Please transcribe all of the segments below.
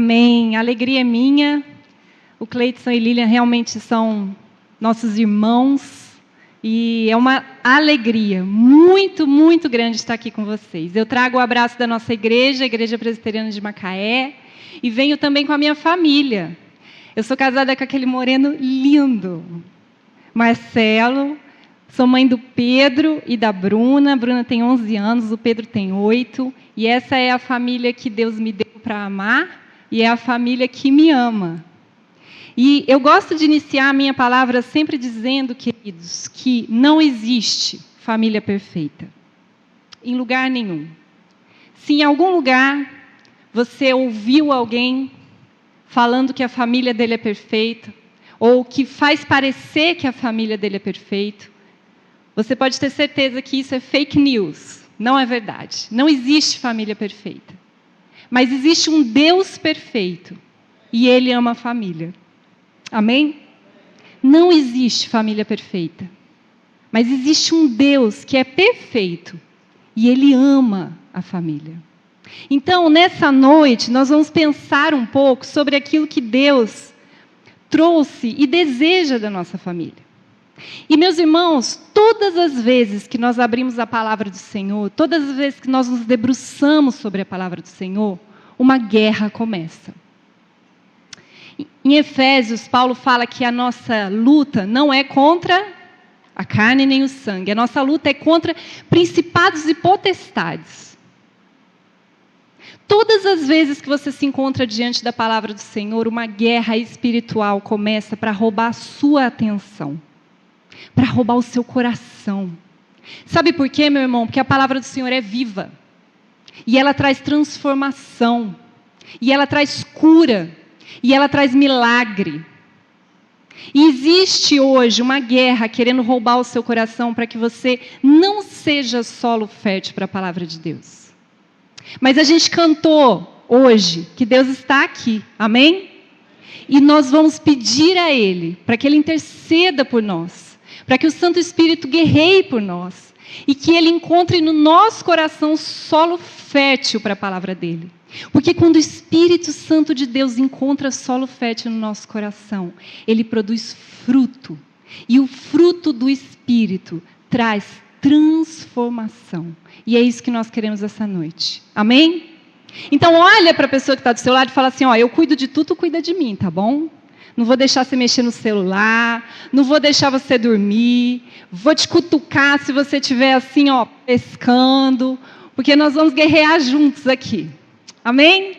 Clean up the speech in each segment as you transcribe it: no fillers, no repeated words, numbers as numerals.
Amém. A alegria é minha. O Cleiton e Lilian realmente são nossos irmãos. E é uma alegria muito, muito grande estar aqui com vocês. Eu trago o abraço da nossa igreja, a Igreja Presbiteriana de Macaé. E venho também com a minha família. Eu sou casada com aquele moreno lindo, Marcelo. Sou mãe do Pedro e da Bruna. A Bruna tem 11 anos, o Pedro tem 8. E essa é a família que Deus me deu para amar. E é a família que me ama. E eu gosto de iniciar a minha palavra sempre dizendo, queridos, que não existe família perfeita. Em lugar nenhum. Se em algum lugar você ouviu alguém falando que a família dele é perfeita, ou que faz parecer que a família dele é perfeita, você pode ter certeza que isso é fake news. Não é verdade. Não existe família perfeita. Mas existe um Deus perfeito. E Ele ama a família. Amém? Não existe família perfeita. Mas existe um Deus que é perfeito. E Ele ama a família. Então, nessa noite, nós vamos pensar um pouco sobre aquilo que Deus trouxe e deseja da nossa família. E, meus irmãos, todas as vezes que nós abrimos a palavra do Senhor, todas as vezes que nós nos debruçamos sobre a palavra do Senhor, uma guerra começa. Em Efésios, Paulo fala que a nossa luta não é contra a carne nem o sangue. A nossa luta é contra principados e potestades. Todas as vezes que você se encontra diante da palavra do Senhor, uma guerra espiritual começa para roubar a sua atenção. Para roubar o seu coração. Sabe por quê, meu irmão? Porque a palavra do Senhor é viva. E ela traz transformação. E ela traz cura. E ela traz milagre. E existe hoje uma guerra querendo roubar o seu coração para que você não seja solo fértil para a palavra de Deus. Mas a gente cantou hoje que Deus está aqui. Amém? E nós vamos pedir a Ele para que Ele interceda por nós. Para que o Santo Espírito guerreie por nós. E que Ele encontre no nosso coração solo fértil para a palavra dEle. Porque quando o Espírito Santo de Deus encontra solo fértil no nosso coração, Ele produz fruto. E o fruto do Espírito traz transformação. E é isso que nós queremos essa noite. Amém? Então olha para a pessoa que está do seu lado e fala assim, ó, eu cuido de tudo, tu cuida de mim, tá bom? Não vou deixar você mexer no celular, não vou deixar você dormir, vou te cutucar se você estiver assim, ó, pescando, porque nós vamos guerrear juntos aqui. Amém?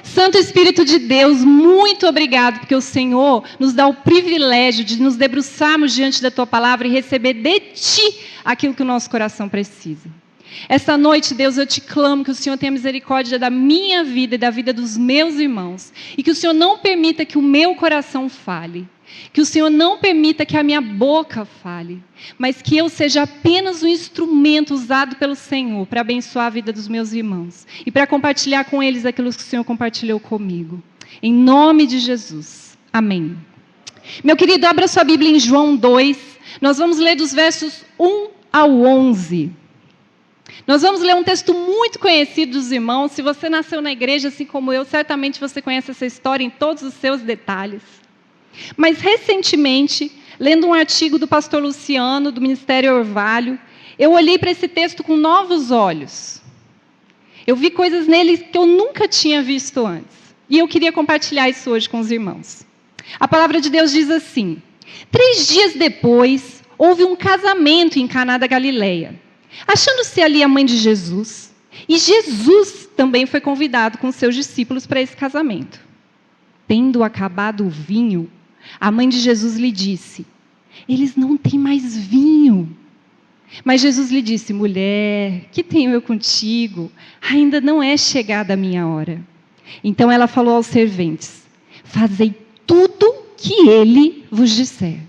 Santo Espírito de Deus, muito obrigado, porque o Senhor nos dá o privilégio de nos debruçarmos diante da Tua palavra e receber de Ti aquilo que o nosso coração precisa. Essa noite, Deus, eu te clamo que o Senhor tenha misericórdia da minha vida e da vida dos meus irmãos. E que o Senhor não permita que o meu coração fale. Que o Senhor não permita que a minha boca fale. Mas que eu seja apenas um instrumento usado pelo Senhor para abençoar a vida dos meus irmãos. E para compartilhar com eles aquilo que o Senhor compartilhou comigo. Em nome de Jesus. Amém. Meu querido, abra sua Bíblia em João 2. Nós vamos ler dos versos 1 ao 11. Nós vamos ler um texto muito conhecido dos irmãos. Se você nasceu na igreja, assim como eu, certamente você conhece essa história em todos os seus detalhes. Mas, recentemente, lendo um artigo do pastor Luciano, do Ministério Orvalho, eu olhei para esse texto com novos olhos. Eu vi coisas nele que eu nunca tinha visto antes. E eu queria compartilhar isso hoje com os irmãos. A palavra de Deus diz assim: 3 dias depois, houve um casamento em Caná da Galileia. Achando-se ali a mãe de Jesus, e Jesus também foi convidado com seus discípulos para esse casamento. Tendo acabado o vinho, a mãe de Jesus lhe disse: eles não têm mais vinho. Mas Jesus lhe disse: mulher, que tenho eu contigo? Ainda não é chegada a minha hora. Então ela falou aos serventes: fazei tudo que ele vos disser.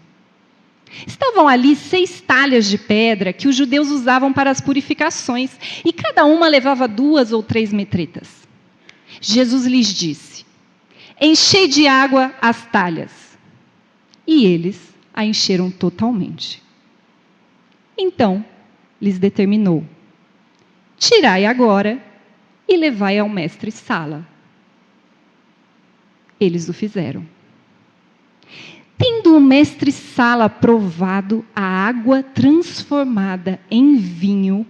Estavam ali 6 talhas de pedra que os judeus usavam para as purificações, e cada uma levava 2 ou 3 metretas. Jesus lhes disse: enchei de água as talhas. E eles a encheram totalmente. Então lhes determinou: tirai agora e levai ao mestre Sala. eles o fizeram. Tendo o mestre-sala provado a água transformada em vinho,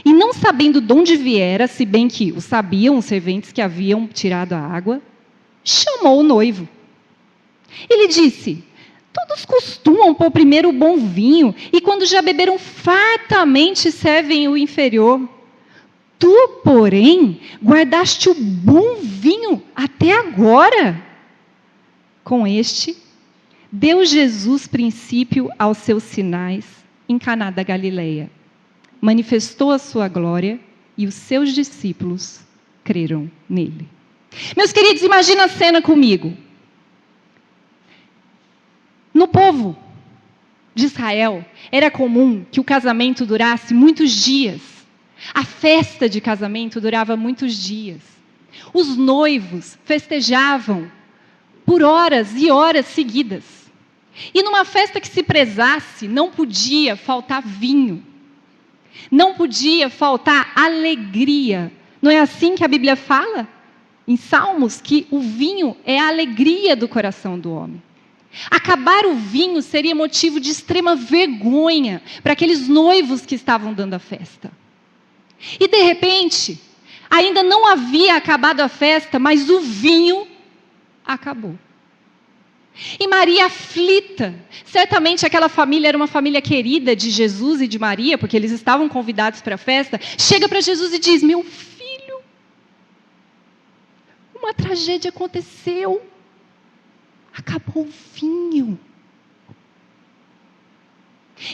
e não sabendo de onde viera, se bem que o sabiam os serventes que haviam tirado a água, chamou o noivo. Ele disse: todos costumam pôr primeiro o bom vinho, e quando já beberam fartamente, servem o inferior. Tu, porém, guardaste o bom vinho até agora. Com este, deu Jesus princípio aos seus sinais em Caná da Galileia. Manifestou a sua glória e os seus discípulos creram nele. Meus queridos, imagina a cena comigo. No povo de Israel, era comum que o casamento durasse muitos dias. A festa de casamento durava muitos dias. Os noivos festejavam por horas e horas seguidas. E numa festa que se prezasse, não podia faltar vinho. Não podia faltar alegria. Não é assim que a Bíblia fala? Em Salmos, que o vinho é a alegria do coração do homem. Acabar o vinho seria motivo de extrema vergonha para aqueles noivos que estavam dando a festa. E de repente, ainda não havia acabado a festa, mas o vinho acabou. E Maria aflita, certamente aquela família era uma família querida de Jesus e de Maria, porque eles estavam convidados para a festa, chega para Jesus e diz: meu filho, uma tragédia aconteceu, acabou o vinho.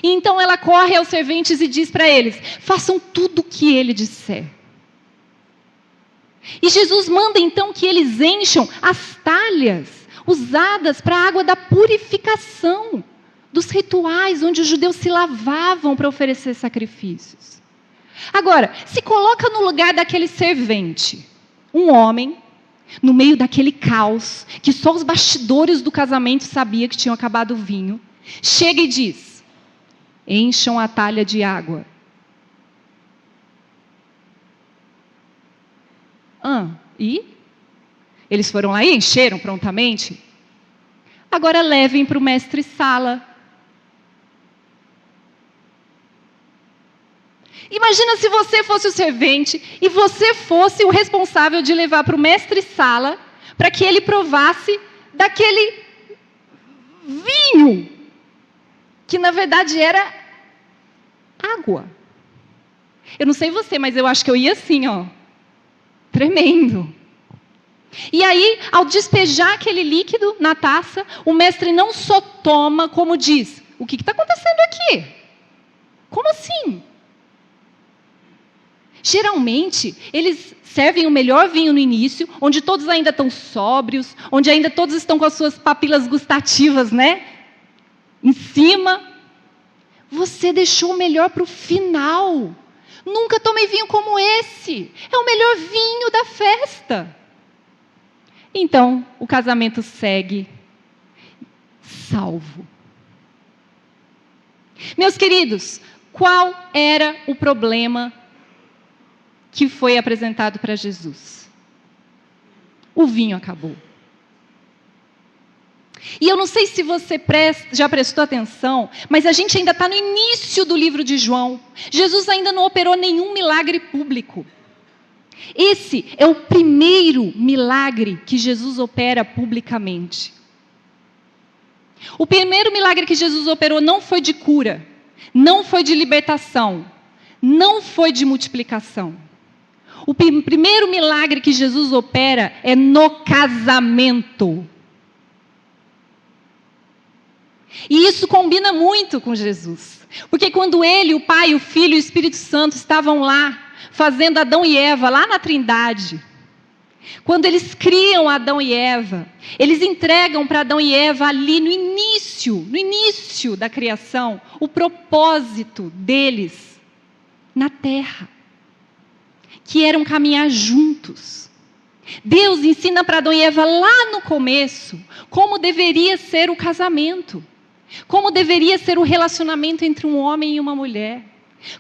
E então ela corre aos serventes e diz para eles: façam tudo o que ele disser. E Jesus manda então que eles encham as talhas usadas para a água da purificação, dos rituais onde os judeus se lavavam para oferecer sacrifícios. Agora, se coloca no lugar daquele servente, um homem, no meio daquele caos, que só os bastidores do casamento sabiam que tinham acabado o vinho, chega e diz: encham a talha de água. E? Eles foram lá e encheram prontamente? Agora levem para o mestre-sala. Imagina se você fosse o servente e você fosse o responsável de levar para o mestre-sala para que ele provasse daquele vinho, que na verdade era água. Eu não sei você, mas eu acho que eu ia assim, ó, tremendo. E aí, ao despejar aquele líquido na taça, o mestre não só toma, como diz: o que está acontecendo aqui? Como assim? Geralmente, eles servem o melhor vinho no início, onde todos ainda estão sóbrios, onde ainda todos estão com as suas papilas gustativas, né? Em cima. Você deixou o melhor para o final. Nunca tomei vinho como esse. É o melhor vinho da festa. Então, o casamento segue salvo. Meus queridos, qual era o problema que foi apresentado para Jesus? O vinho acabou. E eu não sei se você já prestou atenção, mas a gente ainda está no início do livro de João. Jesus ainda não operou nenhum milagre público. Esse é o primeiro milagre que Jesus opera publicamente. O primeiro milagre que Jesus operou não foi de cura, não foi de libertação, não foi de multiplicação. O primeiro milagre que Jesus opera é no casamento. E isso combina muito com Jesus. Porque quando ele, o Pai, o Filho e o Espírito Santo estavam lá, fazendo Adão e Eva, lá na Trindade, quando eles criam Adão e Eva, eles entregam para Adão e Eva ali no início da criação, o propósito deles na terra, que eram caminhar juntos. Deus ensina para Adão e Eva lá no começo como deveria ser o casamento, como deveria ser o relacionamento entre um homem e uma mulher,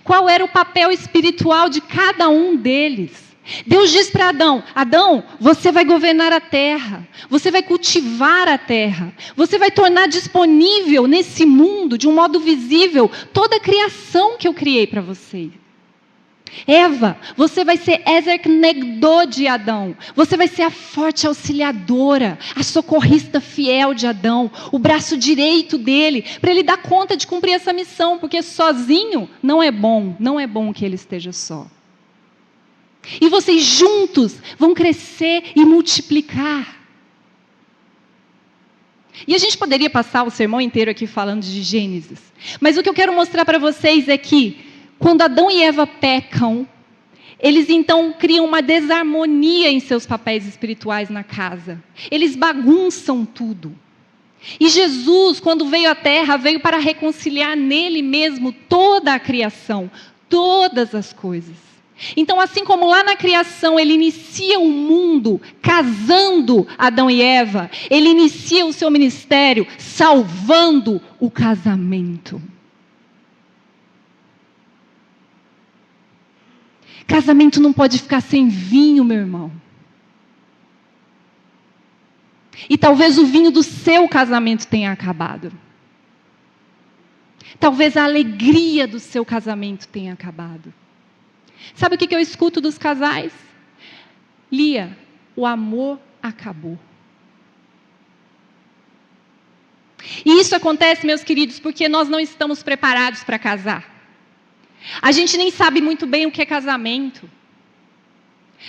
qual era o papel espiritual de cada um deles. Deus diz para Adão: Adão, você vai governar a terra, você vai cultivar a terra, você vai tornar disponível nesse mundo, de um modo visível, toda a criação que eu criei para você. Eva, você vai ser Ezer Knegdô de Adão, você vai ser a forte auxiliadora, a socorrista fiel de Adão, o braço direito dele, para ele dar conta de cumprir essa missão, porque sozinho não é bom que ele esteja só. E vocês juntos vão crescer e multiplicar. E a gente poderia passar o sermão inteiro aqui falando de Gênesis, mas o que eu quero mostrar para vocês é que, quando Adão e Eva pecam, eles então criam uma desarmonia em seus papéis espirituais na casa. Eles bagunçam tudo. E Jesus, quando veio à terra, veio para reconciliar nele mesmo toda a criação, todas as coisas. Então, assim como lá na criação ele inicia o mundo casando Adão e Eva, ele inicia o seu ministério salvando o casamento. Casamento não pode ficar sem vinho, meu irmão. E talvez o vinho do seu casamento tenha acabado. Talvez a alegria do seu casamento tenha acabado. Sabe o que eu escuto dos casais? Lia, o amor acabou. E isso acontece, meus queridos, porque nós não estamos preparados para casar. A gente nem sabe muito bem o que é casamento.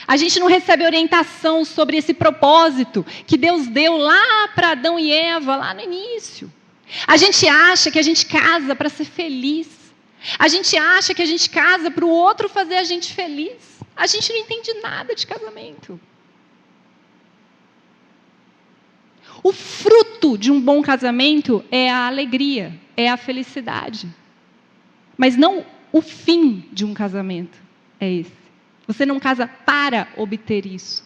A gente não recebe orientação sobre esse propósito que Deus deu lá para Adão e Eva, lá no início. A gente acha que a gente casa para ser feliz. A gente acha que a gente casa para o outro fazer a gente feliz. A gente não entende nada de casamento. O fruto de um bom casamento é a alegria, é a felicidade. Mas não o fim de um casamento é esse. Você não casa para obter isso.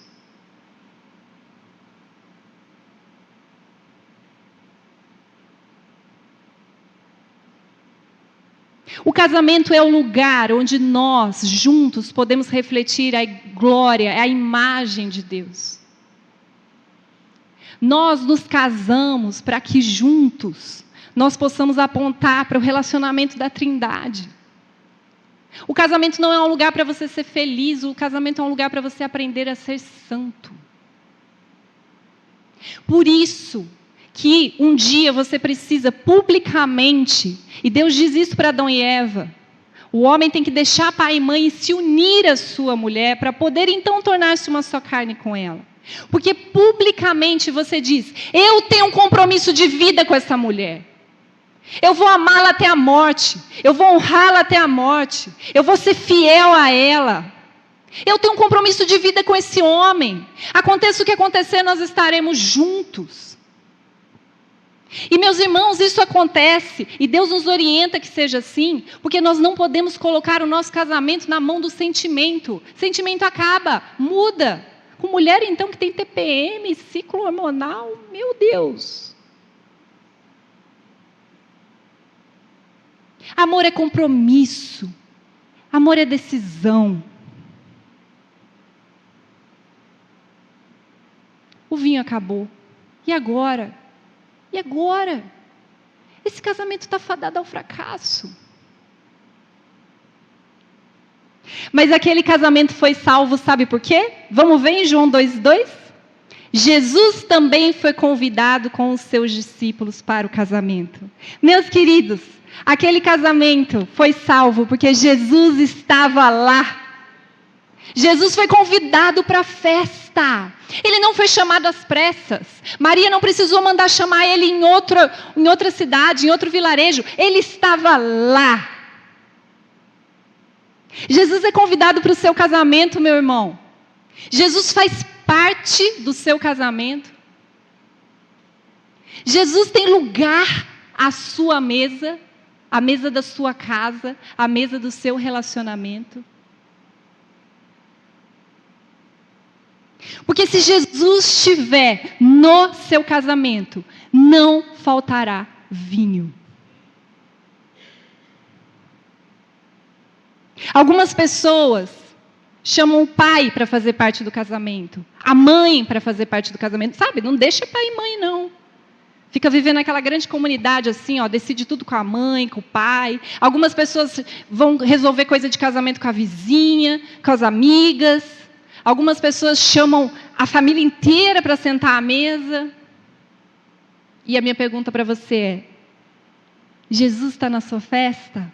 O casamento é o lugar onde nós, juntos, podemos refletir a glória, a imagem de Deus. Nós nos casamos para que juntos nós possamos apontar para o relacionamento da Trindade. O casamento não é um lugar para você ser feliz, o casamento é um lugar para você aprender a ser santo. Por isso que um dia você precisa publicamente, e Deus diz isso para Adão e Eva, o homem tem que deixar pai e mãe e se unir à sua mulher para poder então tornar-se uma só carne com ela. Porque publicamente você diz, eu tenho um compromisso de vida com essa mulher. Eu vou amá-la até a morte, eu vou honrá-la até a morte, eu vou ser fiel a ela. Eu tenho um compromisso de vida com esse homem. Aconteça o que acontecer, nós estaremos juntos. E meus irmãos, isso acontece, e Deus nos orienta que seja assim, porque nós não podemos colocar o nosso casamento na mão do sentimento. Sentimento acaba, muda. Com mulher então que tem TPM, ciclo hormonal, meu Deus. Amor é compromisso. Amor é decisão. O vinho acabou. E agora? E agora? Esse casamento está fadado ao fracasso. Mas aquele casamento foi salvo, sabe por quê? Vamos ver em João 2,2? Jesus também foi convidado com os seus discípulos para o casamento. Meus queridos, aquele casamento foi salvo porque Jesus estava lá. Jesus foi convidado para a festa. Ele não foi chamado às pressas. Maria não precisou mandar chamar ele em outra cidade, em outro vilarejo. Ele estava lá. Jesus é convidado para o seu casamento, meu irmão. Jesus faz parte do seu casamento. Jesus tem lugar à sua mesa, à mesa da sua casa, à mesa do seu relacionamento. Porque se Jesus estiver no seu casamento, não faltará vinho. Algumas pessoas Chamam o pai para fazer parte do casamento, a mãe para fazer parte do casamento. Sabe, não deixa pai e mãe, não. Fica vivendo naquela grande comunidade assim, ó, decide tudo com a mãe, com o pai. Algumas pessoas vão resolver coisa de casamento com a vizinha, com as amigas. Algumas pessoas chamam a família inteira para sentar à mesa. E a minha pergunta para você é: Jesus está na sua festa?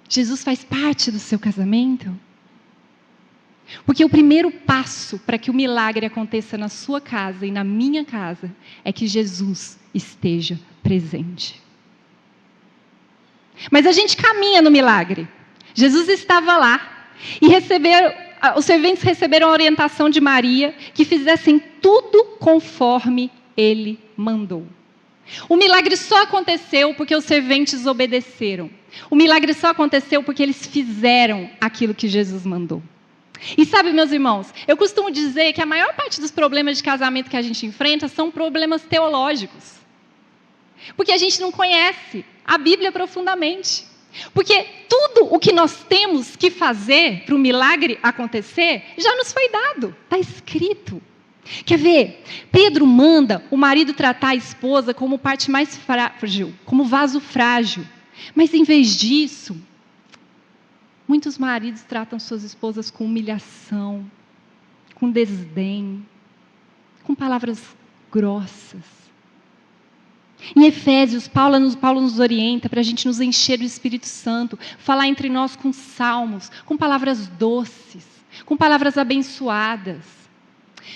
Jesus faz parte do seu casamento? Porque o primeiro passo para que o milagre aconteça na sua casa e na minha casa é que Jesus esteja presente. Mas a gente caminha no milagre. Jesus estava lá e os serventes receberam a orientação de Maria que fizessem tudo conforme ele mandou. O milagre só aconteceu porque os serventes obedeceram. O milagre só aconteceu porque eles fizeram aquilo que Jesus mandou. E sabe, meus irmãos, eu costumo dizer que a maior parte dos problemas de casamento que a gente enfrenta são problemas teológicos. Porque a gente não conhece a Bíblia profundamente. Porque tudo o que nós temos que fazer para o milagre acontecer já nos foi dado, está escrito. Quer ver? Pedro manda o marido tratar a esposa como parte mais frágil, como vaso frágil. Mas em vez disso, muitos maridos tratam suas esposas com humilhação, com desdém, com palavras grossas. Em Efésios, Paulo nos orienta para a gente nos encher do Espírito Santo, falar entre nós com salmos, com palavras doces, com palavras abençoadas.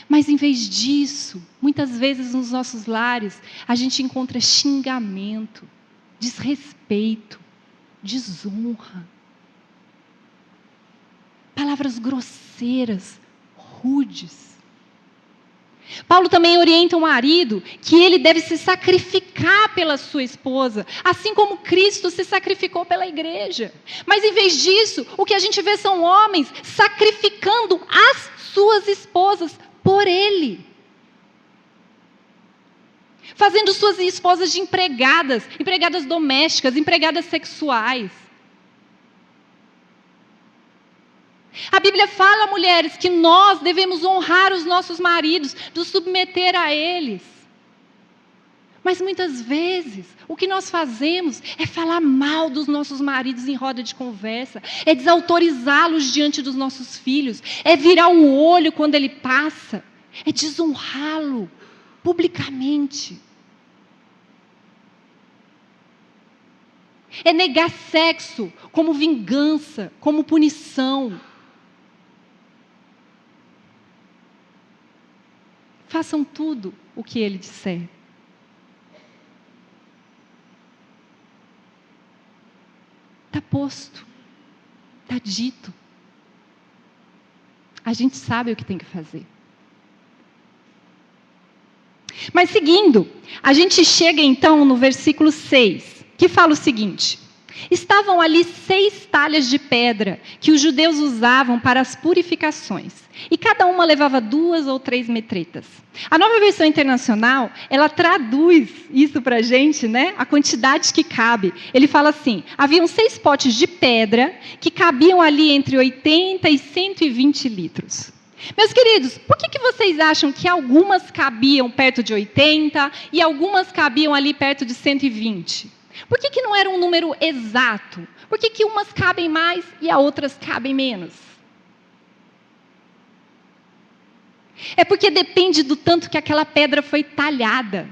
Mas em vez disso, muitas vezes nos nossos lares, a gente encontra xingamento, desrespeito, desonra. Palavras grosseiras, rudes. Paulo também orienta o marido que ele deve se sacrificar pela sua esposa, assim como Cristo se sacrificou pela igreja. Mas em vez disso, o que a gente vê são homens sacrificando as suas esposas por ele. Fazendo suas esposas de empregadas domésticas, empregadas sexuais. A Bíblia fala, mulheres, que nós devemos honrar os nossos maridos, nos submeter a eles. Mas muitas vezes, o que nós fazemos é falar mal dos nossos maridos em roda de conversa, é desautorizá-los diante dos nossos filhos, é virar o olho quando ele passa, é desonrá-lo publicamente. É negar sexo como vingança, como punição. Façam tudo o que ele disser. Está posto. Está dito. A gente sabe o que tem que fazer. Mas seguindo, a gente chega então no versículo 6, que fala o seguinte: estavam ali 6 talhas de pedra que os judeus usavam para as purificações. E cada uma levava 2 ou 3 metretas. A Nova Versão Internacional, ela traduz isso para a gente, né? A quantidade que cabe. Ele fala assim: haviam 6 potes de pedra que cabiam ali entre 80 e 120 litros. Meus queridos, por que vocês acham que algumas cabiam perto de 80 e algumas cabiam ali perto de 120? Por que não era um número exato? Por que umas cabem mais e as outras cabem menos? É porque depende do tanto que aquela pedra foi talhada.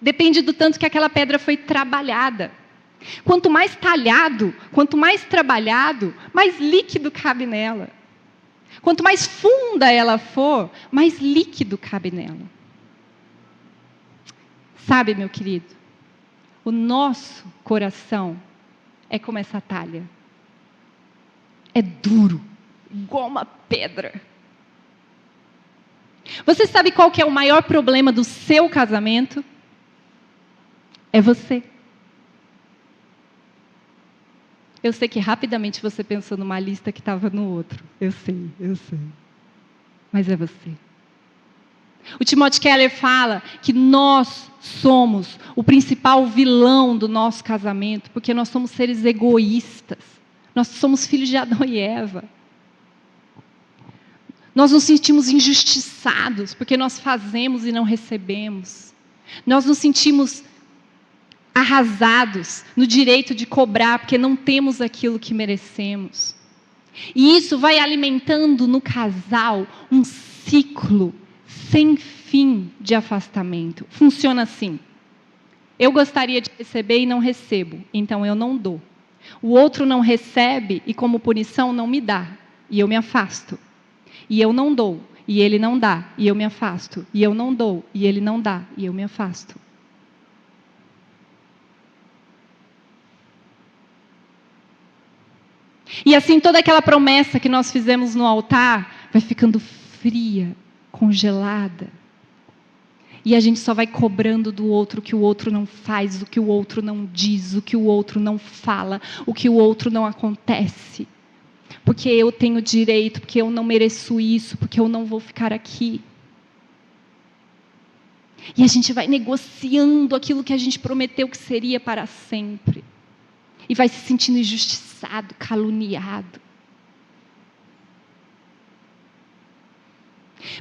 Depende do tanto que aquela pedra foi trabalhada. Quanto mais talhado, quanto mais trabalhado, mais líquido cabe nela. Quanto mais funda ela for, mais líquido cabe nela. Sabe, meu querido, o nosso coração é como essa talha. É duro, igual uma pedra. Você sabe qual que é o maior problema do seu casamento? É você. Eu sei que rapidamente você pensou numa lista que estava no outro. Eu sei. Mas é você. O Timothy Keller fala que nós somos o principal vilão do nosso casamento, porque nós somos seres egoístas. Nós somos filhos de Adão e Eva. Nós nos sentimos injustiçados porque nós fazemos e não recebemos. Nós nos sentimos arrasados no direito de cobrar porque não temos aquilo que merecemos. E isso vai alimentando no casal um ciclo sem fim de afastamento. Funciona assim. Eu gostaria de receber e não recebo, então eu não dou. O outro não recebe e, como punição, não me dá, e eu me afasto. E eu não dou, e ele não dá, e eu me afasto. E eu não dou, e ele não dá, e eu me afasto. E assim toda aquela promessa que nós fizemos no altar vai ficando fria, congelada. E a gente só vai cobrando do outro o que o outro não faz, o que o outro não diz, o que o outro não fala, o que o outro não acontece. Porque eu tenho direito, porque eu não mereço isso, porque eu não vou ficar aqui. E a gente vai negociando aquilo que a gente prometeu que seria para sempre. E vai se sentindo injustiçado, caluniado.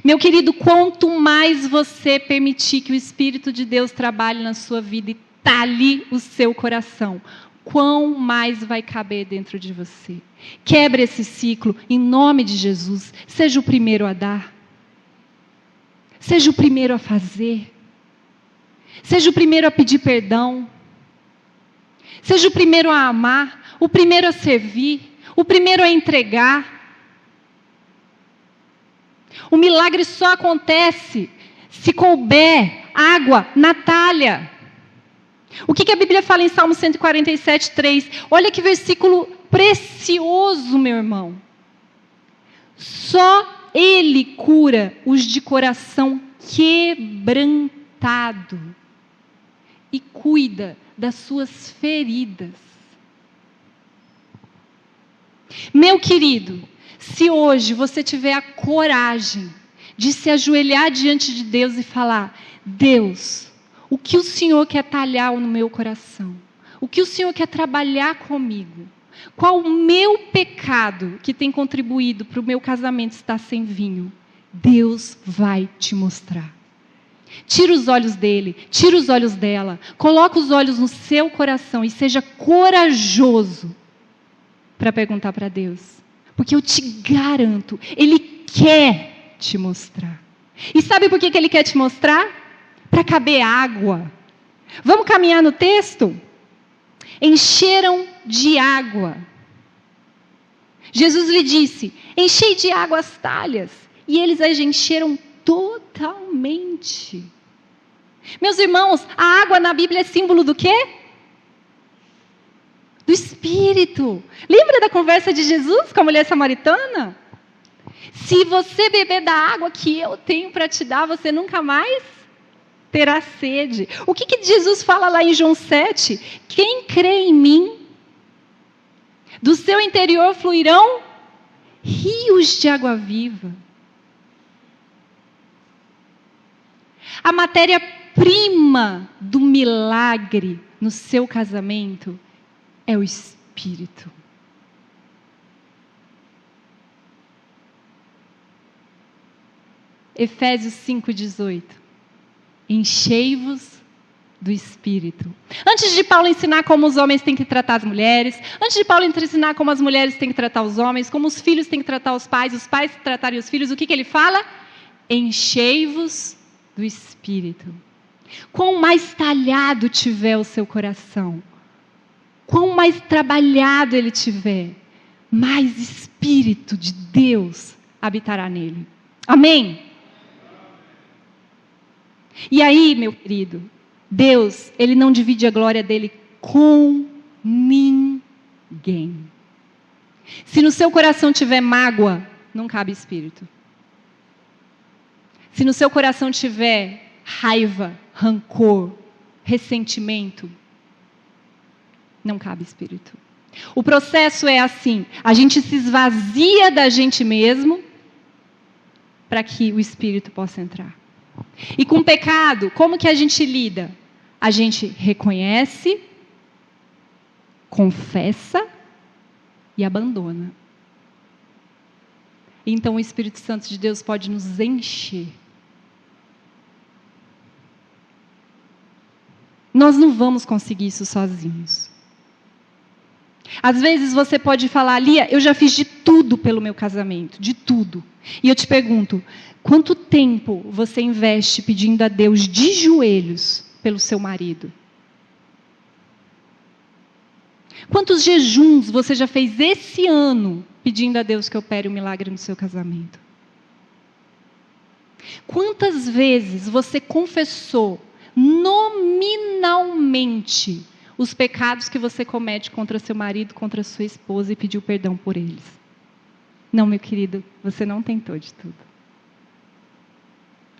Meu querido, quanto mais você permitir que o Espírito de Deus trabalhe na sua vida e talhe o seu coração, quão mais vai caber dentro de você. Quebre esse ciclo, em nome de Jesus. Seja o primeiro a dar. Seja o primeiro a fazer. Seja o primeiro a pedir perdão. Seja o primeiro a amar, o primeiro a servir, o primeiro a entregar. O milagre só acontece se couber água na talha. O que a Bíblia fala em Salmo 147, 3? Olha que versículo precioso, meu irmão. Só Ele cura os de coração quebrantado e cuida das suas feridas. Meu querido, se hoje você tiver a coragem de se ajoelhar diante de Deus e falar: Deus, o que o Senhor quer talhar no meu coração? O que o Senhor quer trabalhar comigo? Qual o meu pecado que tem contribuído para o meu casamento estar sem vinho? Deus vai te mostrar. Tira os olhos dele, tira os olhos dela, coloca os olhos no seu coração e seja corajoso para perguntar para Deus. Porque eu te garanto, Ele quer te mostrar. E sabe por que Ele quer te mostrar? Para caber água. Vamos caminhar no texto? Encheram de água. Jesus lhe disse: enchei de água as talhas. E eles as encheram totalmente. Meus irmãos, a água na Bíblia é símbolo do quê? Do Espírito. Lembra da conversa de Jesus com a mulher samaritana? Se você beber da água que eu tenho para te dar, você nunca mais terá sede. O que Jesus fala lá em João 7? Quem crê em mim, do seu interior fluirão rios de água viva. A matéria-prima do milagre no seu casamento é o Espírito. Efésios 5,18. Enchei-vos do Espírito. Antes de Paulo ensinar como os homens têm que tratar as mulheres, antes de Paulo ensinar como as mulheres têm que tratar os homens, como os filhos têm que tratar os pais tratarem os filhos, o que ele fala? Enchei-vos do Espírito. Quão mais talhado tiver o seu coração, quão mais trabalhado ele tiver, mais Espírito de Deus habitará nele. Amém? E aí, meu querido, Deus, Ele não divide a glória dEle com ninguém. Se no seu coração tiver mágoa, não cabe Espírito. Se no seu coração tiver raiva, rancor, ressentimento, não cabe Espírito. O processo é assim: a gente se esvazia da gente mesmo para que o Espírito possa entrar. E com o pecado, como que a gente lida? A gente reconhece, confessa e abandona. Então o Espírito Santo de Deus pode nos encher. Nós não vamos conseguir isso sozinhos. Às vezes você pode falar, Lia, eu já fiz de tudo pelo meu casamento, de tudo. E eu te pergunto, quanto tempo você investe pedindo a Deus de joelhos pelo seu marido? Quantos jejuns você já fez esse ano pedindo a Deus que opere um milagre no seu casamento? Quantas vezes você confessou nominalmente os pecados que você comete contra seu marido, contra sua esposa e pediu perdão por eles? Não, meu querido, você não tentou de tudo.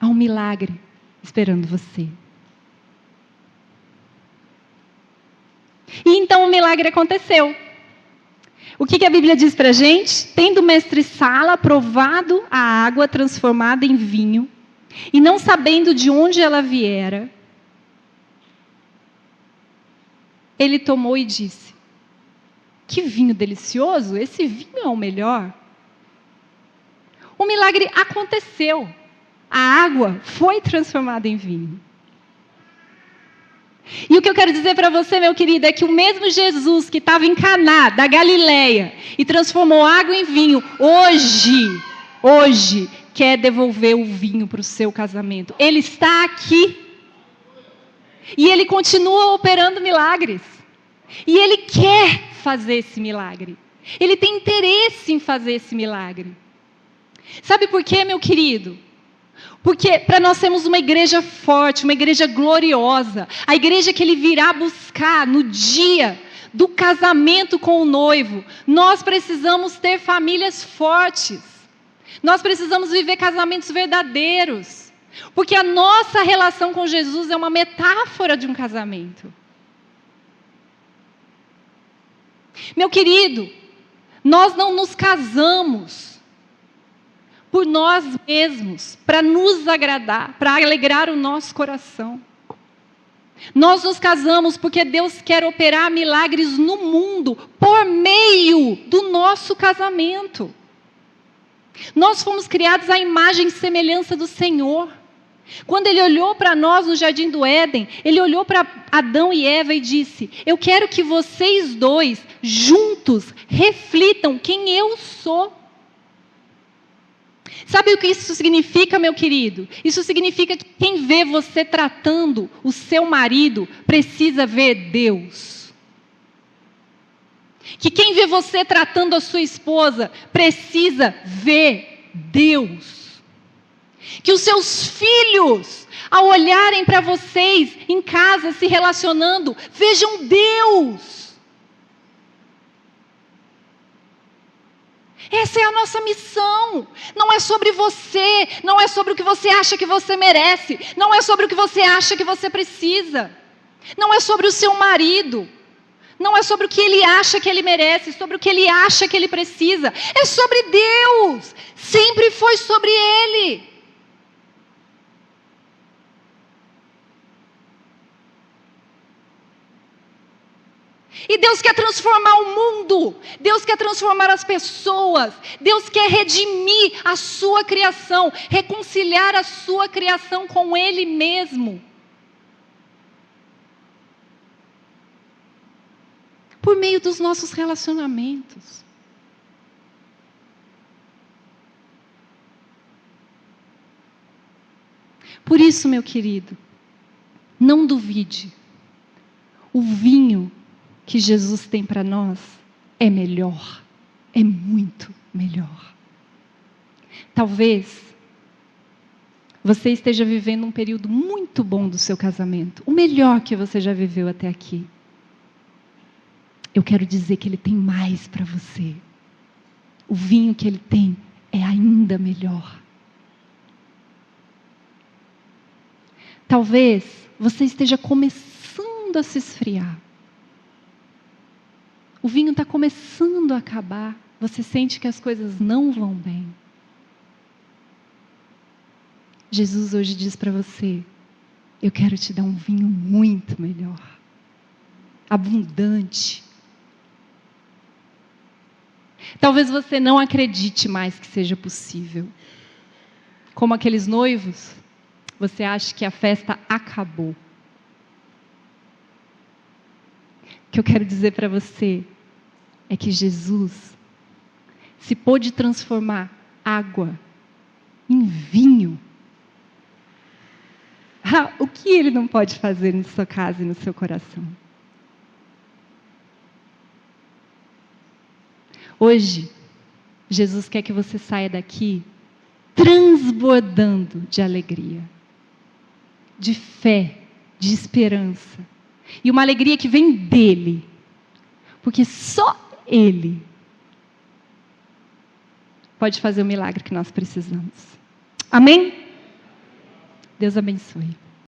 Há um milagre esperando você. E então o milagre aconteceu. O que a Bíblia diz para a gente? Tendo o mestre Sala provado a água transformada em vinho, e não sabendo de onde ela viera, ele tomou e disse, que vinho delicioso, esse vinho é o melhor. O milagre aconteceu. A água foi transformada em vinho. E o que eu quero dizer para você, meu querido, é que o mesmo Jesus que estava em Caná, da Galileia, e transformou água em vinho, hoje, quer devolver o vinho para o seu casamento. Ele está aqui. E Ele continua operando milagres. E Ele quer fazer esse milagre. Ele tem interesse em fazer esse milagre. Sabe por quê, meu querido? Porque para nós sermos uma igreja forte, uma igreja gloriosa, a igreja que Ele virá buscar no dia do casamento com o noivo, nós precisamos ter famílias fortes. Nós precisamos viver casamentos verdadeiros. Porque a nossa relação com Jesus é uma metáfora de um casamento. Meu querido, nós não nos casamos por nós mesmos, para nos agradar, para alegrar o nosso coração. Nós nos casamos porque Deus quer operar milagres no mundo por meio do nosso casamento. Nós fomos criados à imagem e semelhança do Senhor. Quando Ele olhou para nós no Jardim do Éden, Ele olhou para Adão e Eva e disse, eu quero que vocês dois, juntos, reflitam quem eu sou. Sabe o que isso significa, meu querido? Isso significa que quem vê você tratando o seu marido, precisa ver Deus. Que quem vê você tratando a sua esposa, precisa ver Deus. Que os seus filhos, ao olharem para vocês em casa, se relacionando, vejam Deus. Essa é a nossa missão. Não é sobre você, não é sobre o que você acha que você merece, não é sobre o que você acha que você precisa, não é sobre o seu marido, não é sobre o que ele acha que ele merece, sobre o que ele acha que ele precisa, é sobre Deus, sempre foi sobre Ele. E Deus quer transformar o mundo, Deus quer transformar as pessoas, Deus quer redimir a sua criação, reconciliar a sua criação com Ele mesmo. Por meio dos nossos relacionamentos. Por isso, meu querido, não duvide, o vinho que Jesus tem para nós é melhor, é muito melhor. Talvez você esteja vivendo um período muito bom do seu casamento, o melhor que você já viveu até aqui. Eu quero dizer que Ele tem mais para você. O vinho que Ele tem é ainda melhor. Talvez você esteja começando a se esfriar. O vinho está começando a acabar. Você sente que as coisas não vão bem. Jesus hoje diz para você, eu quero te dar um vinho muito melhor. Abundante. Talvez você não acredite mais que seja possível. Como aqueles noivos, você acha que a festa acabou. O que eu quero dizer para você é que Jesus se pôde transformar água em vinho. O que Ele não pode fazer na sua casa e no seu coração? Hoje, Jesus quer que você saia daqui transbordando de alegria, de fé, de esperança. E uma alegria que vem dEle. Porque só Ele pode fazer o milagre que nós precisamos. Amém? Deus abençoe.